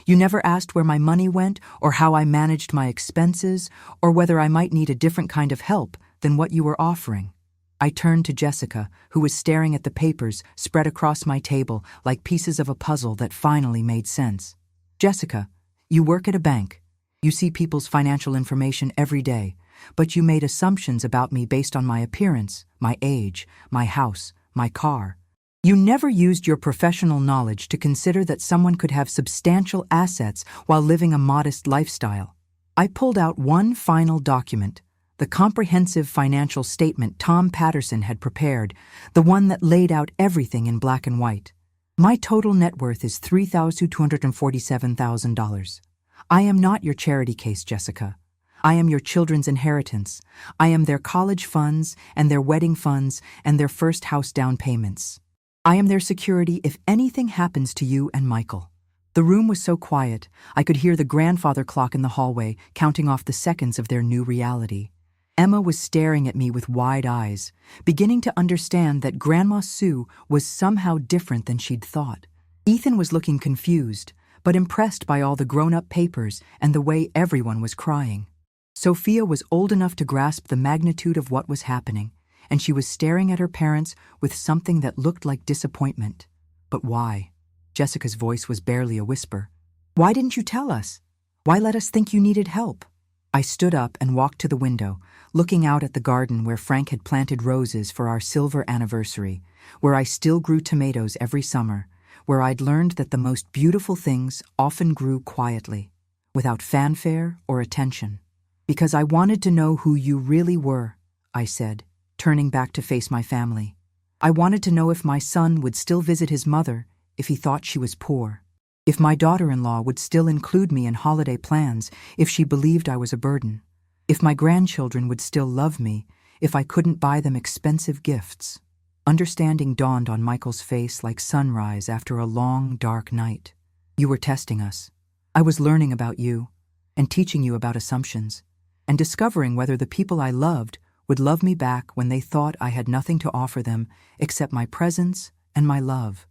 You never asked where my money went or how I managed my expenses or whether I might need a different kind of help than what you were offering." I turned to Jessica, who was staring at the papers spread across my table like pieces of a puzzle that finally made sense. "Jessica, you work at a bank. You see people's financial information every day, but you made assumptions about me based on my appearance, my age, my house, my car. You never used your professional knowledge to consider that someone could have substantial assets while living a modest lifestyle." I pulled out one final document, the comprehensive financial statement Tom Patterson had prepared, the one that laid out everything in black and white. "My total net worth is $3,247,000. I am not your charity case, Jessica. I am your children's inheritance. I am their college funds and their wedding funds and their first house down payments. I am their security if anything happens to you and Michael." The room was so quiet, I could hear the grandfather clock in the hallway counting off the seconds of their new reality. Emma was staring at me with wide eyes, beginning to understand that Grandma Sue was somehow different than she'd thought. Ethan was looking confused, but impressed by all the grown-up papers and the way everyone was crying. Sophia was old enough to grasp the magnitude of what was happening, and she was staring at her parents with something that looked like disappointment. But why? Jessica's voice was barely a whisper. "Why didn't you tell us? Why let us think you needed help?" I stood up and walked to the window, looking out at the garden where Frank had planted roses for our silver anniversary, where I still grew tomatoes every summer, where I'd learned that the most beautiful things often grew quietly, without fanfare or attention. "Because I wanted to know who you really were," I said, turning back to face my family. "I wanted to know if my son would still visit his mother if he thought she was poor, if my daughter-in-law would still include me in holiday plans if she believed I was a burden, if my grandchildren would still love me if I couldn't buy them expensive gifts." Understanding dawned on Michael's face like sunrise after a long, dark night. "You were testing us. I was learning about you and teaching you about assumptions and discovering whether the people I loved would love me back when they thought I had nothing to offer them except my presence and my love."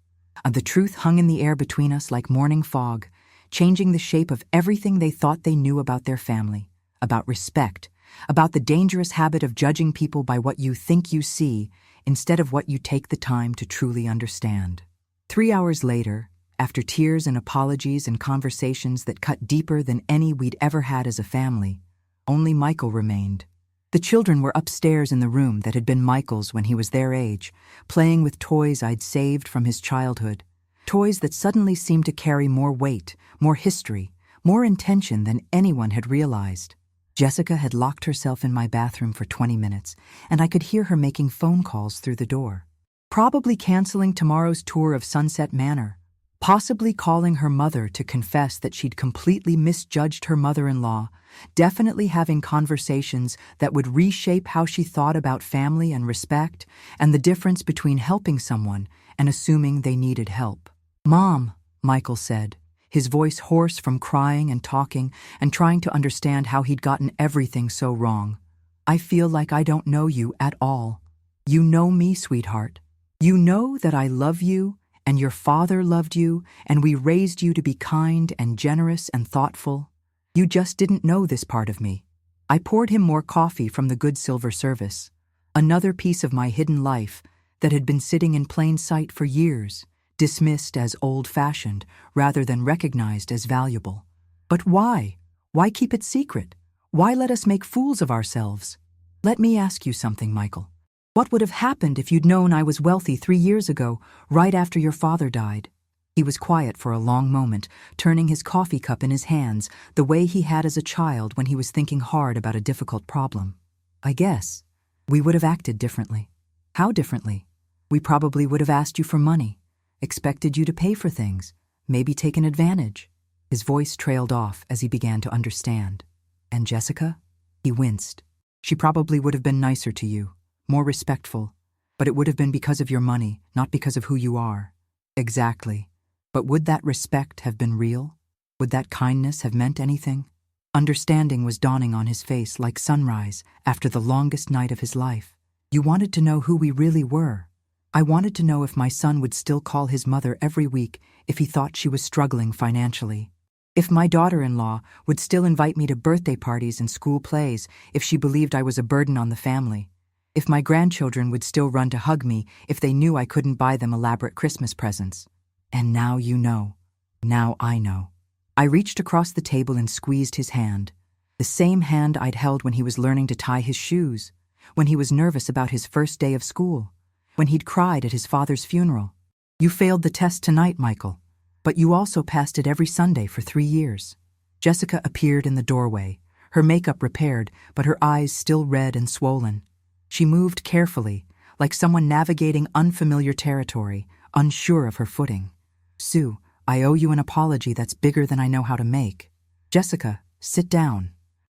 The truth hung in the air between us like morning fog, changing the shape of everything they thought they knew about their family, about respect, about the dangerous habit of judging people by what you think you see instead of what you take the time to truly understand. 3 hours later, after tears and apologies and conversations that cut deeper than any we'd ever had as a family, only Michael remained. The children were upstairs in the room that had been Michael's when he was their age, playing with toys I'd saved from his childhood, toys that suddenly seemed to carry more weight, more history, more intention than anyone had realized. Jessica had locked herself in my bathroom for 20 minutes, and I could hear her making phone calls through the door. Probably canceling tomorrow's tour of Sunset Manor, possibly calling her mother to confess that she'd completely misjudged her mother-in-law, definitely having conversations that would reshape how she thought about family and respect and the difference between helping someone and assuming they needed help. "Mom," Michael said, his voice hoarse from crying and talking and trying to understand how he'd gotten everything so wrong. "I feel like I don't know you at all. You know me, sweetheart. You know that I love you and your father loved you, and we raised you to be kind and generous and thoughtful. You just didn't know this part of me." I poured him more coffee from the good silver service, another piece of my hidden life that had been sitting in plain sight for years, dismissed as old-fashioned rather than recognized as valuable. But why? Why keep it secret? Why let us make fools of ourselves? "Let me ask you something, Michael. What would have happened if you'd known I was wealthy 3 years ago, right after your father died?" He was quiet for a long moment, turning his coffee cup in his hands the way he had as a child when he was thinking hard about a difficult problem. "I guess we would have acted differently." "How differently?" "We probably would have asked you for money, expected you to pay for things, maybe taken advantage." His voice trailed off as he began to understand. "And Jessica?" He winced. "She probably would have been nicer to you, more respectful, but it would have been because of your money, not because of who you are." "Exactly. But would that respect have been real? Would that kindness have meant anything?" Understanding was dawning on his face like sunrise after the longest night of his life. "You wanted to know who we really were. I wanted to know if my son would still call his mother every week if he thought she was struggling financially. If my daughter-in-law would still invite me to birthday parties and school plays if she believed I was a burden on the family. If my grandchildren would still run to hug me if they knew I couldn't buy them elaborate Christmas presents. And now you know. Now I know." I reached across the table and squeezed his hand, the same hand I'd held when he was learning to tie his shoes, when he was nervous about his first day of school, when he'd cried at his father's funeral. "You failed the test tonight, Michael, but you also passed it every Sunday for 3 years." Jessica appeared in the doorway, her makeup repaired, but her eyes still red and swollen. She moved carefully, like someone navigating unfamiliar territory, unsure of her footing. "Sue, I owe you an apology that's bigger than I know how to make." "Jessica, sit down."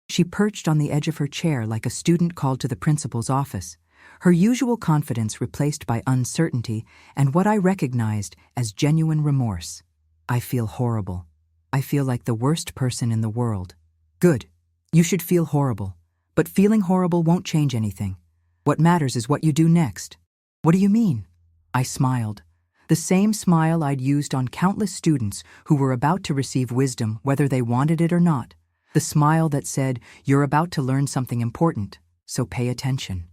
She perched on the edge of her chair like a student called to the principal's office, her usual confidence replaced by uncertainty and what I recognized as genuine remorse. I feel horrible. I feel like the worst person in the world. Good. You should feel horrible. But feeling horrible won't change anything. What matters is what you do next. What do you mean? I smiled. The same smile I'd used on countless students who were about to receive wisdom whether they wanted it or not. The smile that said, you're about to learn something important, so pay attention.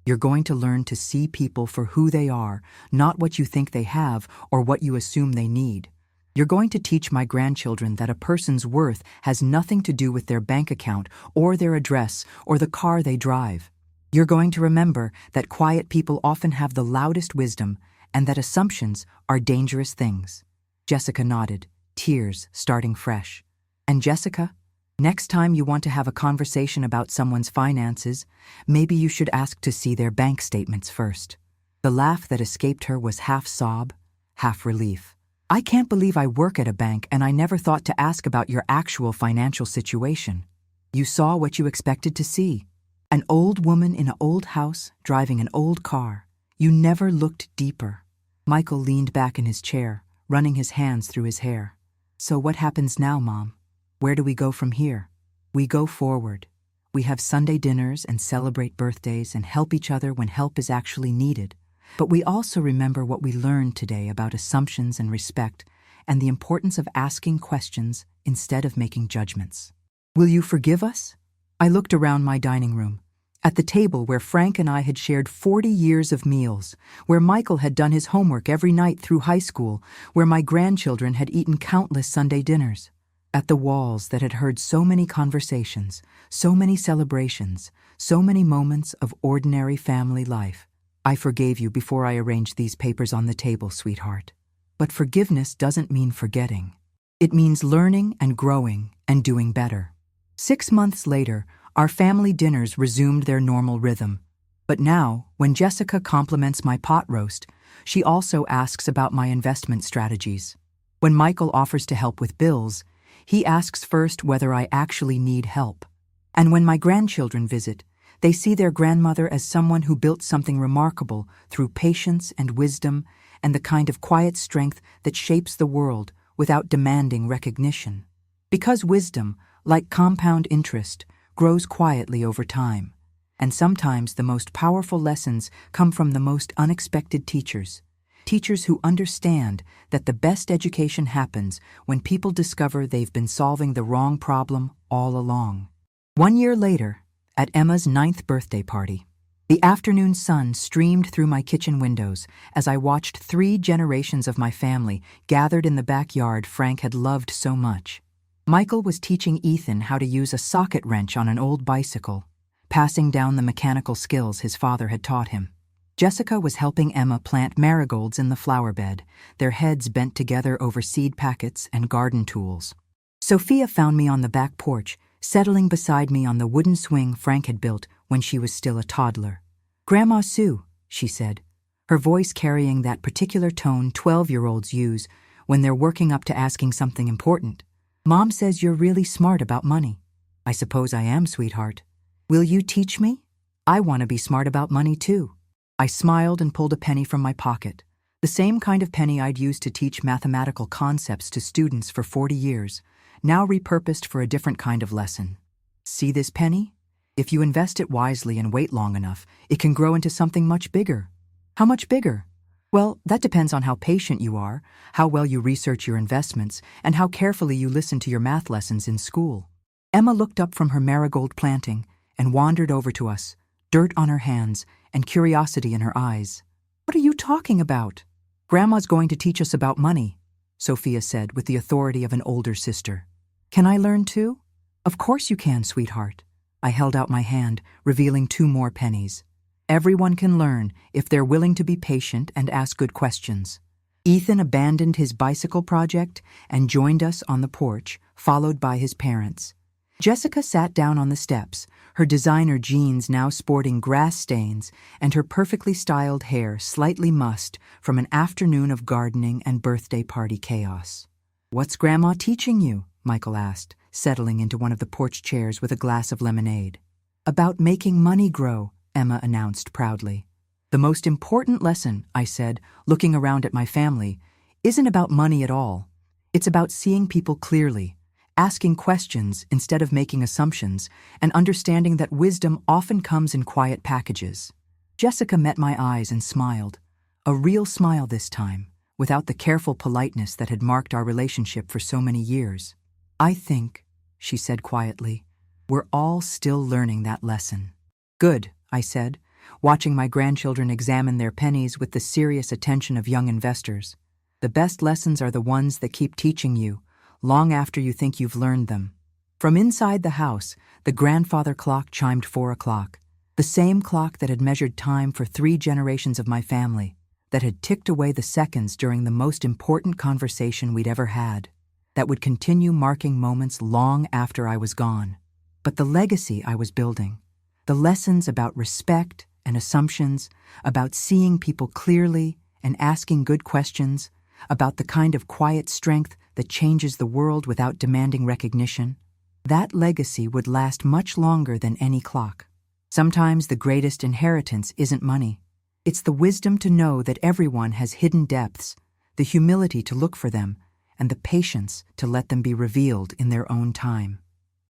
You're going to learn to see people for who they are, not what you think they have or what you assume they need. You're going to teach my grandchildren that a person's worth has nothing to do with their bank account or their address or the car they drive. You're going to remember that quiet people often have the loudest wisdom and that assumptions are dangerous things. Jessica nodded, tears starting fresh. And Jessica, next time you want to have a conversation about someone's finances, maybe you should ask to see their bank statements first. The laugh that escaped her was half sob, half relief. I can't believe I work at a bank and I never thought to ask about your actual financial situation. You saw what you expected to see. An old woman in an old house driving an old car. You never looked deeper. Michael leaned back in his chair, running his hands through his hair. So what happens now, Mom? Where do we go from here? We go forward. We have Sunday dinners and celebrate birthdays and help each other when help is actually needed. But we also remember what we learned today about assumptions and respect and the importance of asking questions instead of making judgments. Will you forgive us? I looked around my dining room, at the table where Frank and I had shared 40 years of meals, where Michael had done his homework every night through high school, where my grandchildren had eaten countless Sunday dinners, at the walls that had heard so many conversations, so many celebrations, so many moments of ordinary family life. I forgave you before I arranged these papers on the table, sweetheart. But forgiveness doesn't mean forgetting. It means learning and growing and doing better. 6 months later, our family dinners resumed their normal rhythm. But now, when Jessica compliments my pot roast, she also asks about my investment strategies. When Michael offers to help with bills, he asks first whether I actually need help. And when my grandchildren visit, they see their grandmother as someone who built something remarkable through patience and wisdom and the kind of quiet strength that shapes the world without demanding recognition. Because wisdom, like compound interest, grows quietly over time. And sometimes the most powerful lessons come from the most unexpected teachers. Teachers who understand that the best education happens when people discover they've been solving the wrong problem all along. 1 year later, at Emma's 9th birthday party, the afternoon sun streamed through my kitchen windows as I watched 3 generations of my family gathered in the backyard Frank had loved so much. Michael was teaching Ethan how to use a socket wrench on an old bicycle, passing down the mechanical skills his father had taught him. Jessica was helping Emma plant marigolds in the flower bed, their heads bent together over seed packets and garden tools. Sophia found me on the back porch, settling beside me on the wooden swing Frank had built when she was still a toddler. "Grandma Sue," she said, her voice carrying that particular tone 12-year-olds use when they're working up to asking something important. "Mom says you're really smart about money." "I suppose I am, sweetheart." "Will you teach me? I want to be smart about money too." I smiled and pulled a penny from my pocket, the same kind of penny I'd used to teach mathematical concepts to students for 40 years, now repurposed for a different kind of lesson. "See this penny? If you invest it wisely and wait long enough, it can grow into something much bigger." "How much bigger?" "Well, that depends on how patient you are, how well you research your investments, and how carefully you listen to your math lessons in school." Emma looked up from her marigold planting and wandered over to us, dirt on her hands and curiosity in her eyes. "What are you talking about?" "Grandma's going to teach us about money," Sophia said with the authority of an older sister. "Can I learn too?" "Of course you can, sweetheart." I held out my hand, revealing 2 more pennies. Everyone can learn if they're willing to be patient and ask good questions. Ethan abandoned his bicycle project and joined us on the porch, followed by his parents. Jessica sat down on the steps, her designer jeans now sporting grass stains and her perfectly styled hair slightly mussed from an afternoon of gardening and birthday party chaos. "What's Grandma teaching you?" Michael asked, settling into one of the porch chairs with a glass of lemonade. About making money grow, Emma announced proudly. The most important lesson, I said, looking around at my family, isn't about money at all. It's about seeing people clearly, asking questions instead of making assumptions, and understanding that wisdom often comes in quiet packages. Jessica met my eyes and smiled, a real smile this time, without the careful politeness that had marked our relationship for so many years. I think, she said quietly, we're all still learning that lesson. Good, I said, watching my grandchildren examine their pennies with the serious attention of young investors. The best lessons are the ones that keep teaching you, long after you think you've learned them. From inside the house, the grandfather clock chimed 4 o'clock, the same clock that had measured time for 3 generations of my family, that had ticked away the seconds during the most important conversation we'd ever had, that would continue marking moments long after I was gone. But the legacy I was building, the lessons about respect and assumptions, about seeing people clearly and asking good questions, about the kind of quiet strength that changes the world without demanding recognition, that legacy would last much longer than any clock. Sometimes the greatest inheritance isn't money. It's the wisdom to know that everyone has hidden depths, the humility to look for them, and the patience to let them be revealed in their own time.